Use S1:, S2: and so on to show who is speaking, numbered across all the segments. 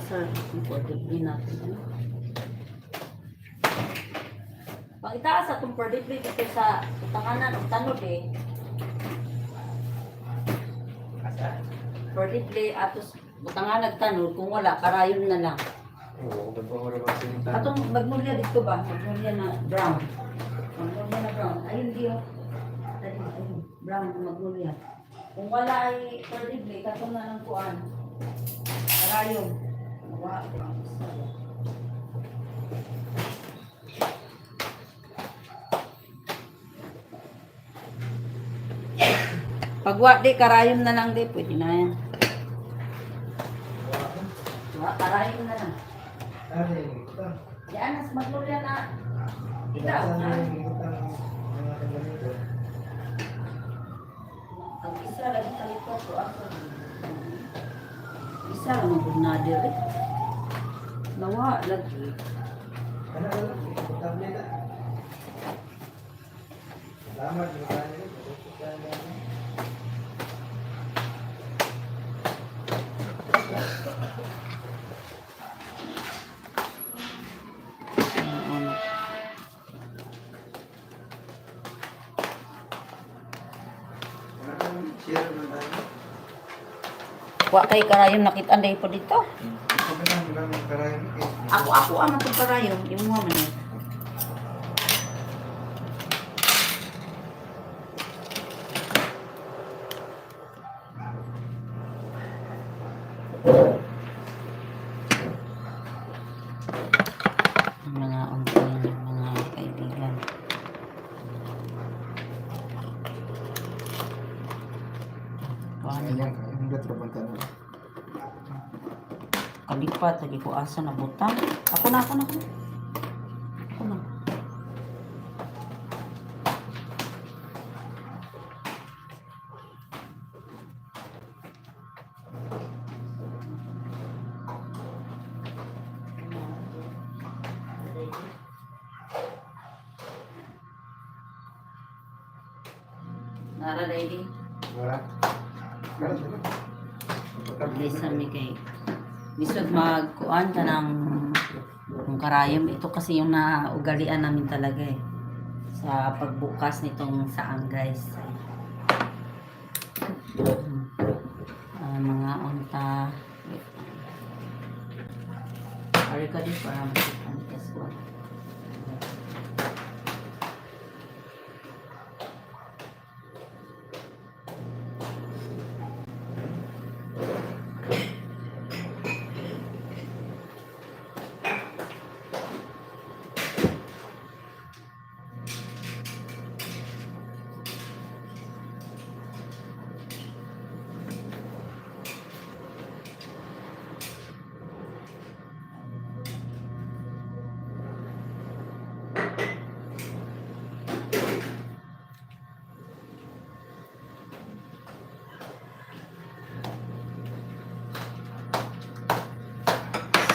S1: sir. Importantly natin. Ano? Pag itaas sa itong perdibli dito sa tanganan o tanod eh. Perdibli atos butangan nagtanod kung wala karayon na lang.
S2: Oo, nagpapara ba siya ng tanong?
S1: Atong magnolia dito ba? Magnolia na brown. Magnolia na brown. Ayun di oh. Ayun, brown magnolia. Kung wala ay perdibli katong na ng kuan. Karayon. Wala. Pagwa di karayon na lang di pwede na yan. Karayon na lang.
S2: Ano yung ito?
S1: Yan, mas magnolia na. Ikaw,
S2: Saan
S1: ha?
S2: yung ito ang mga ganito?
S1: Ang isa lagi sa likod ko ako. Isa lang ang bugnader eh. Nawa, lagi.
S2: Ano ano? Tablet na. Salamat, mga share mo tayo.
S1: Wa kay karayom nakita anday po dito.
S2: Ito ba lang karayan ko?
S1: Ako ang matong karayom, yung mga man eh. Mga unting mga kaibigan.
S2: Ayan, ang gatrabang ka na.
S1: Kalipat, lagi ko asa na butang. Ako na. Ako na. Nara lady.
S2: Wala.
S1: Listen mi kay bisod magkuan ka ng karayom. Ito kasi yung naugalian namin talaga eh. Sa pagbukas nitong saang guys. Mga unta. Ari ka din para makita ni Kaswan.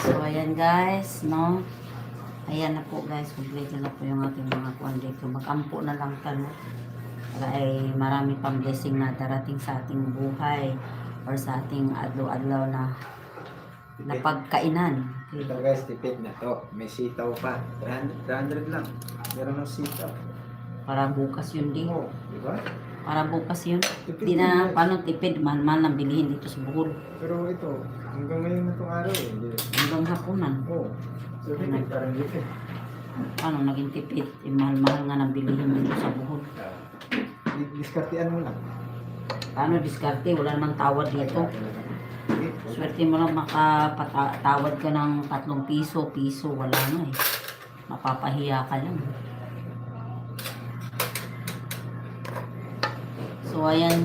S1: So, ayan guys, no? Ayan na po guys, complete na po yung ating mga kuwan dito. Makampo na lang ka, no? Para ay marami pang blessing na darating sa ating buhay or sa ating adlaw-adlaw na pagkainan. Okay.
S2: Ito guys, tipid na to. May sitaw pa. 300 lang. Meron ng sitaw.
S1: Para bukas yun din.
S2: Oo, di ba?
S1: Para bukas yun.
S2: Tipid
S1: Di
S2: yun,
S1: na,
S2: guys.
S1: paano tipid, mahal-mahal lang bilihin dito sa Bohol.
S2: Pero ito, hanggang ngayon na itong araw eh.
S1: Hanggang hapunan.
S2: Oo. So, tipid, parang tipid.
S1: Paano naging tipid? Eh, mahal-mahal nga nang bilihin dito sa Bohol.
S2: Diskartean mo lang.
S1: Paano diskarte? Wala namang tawad dito. Swerte mo lang makapatawad ka ng 3 piso, wala na eh. Mapapahiya ka lang. So, ayan.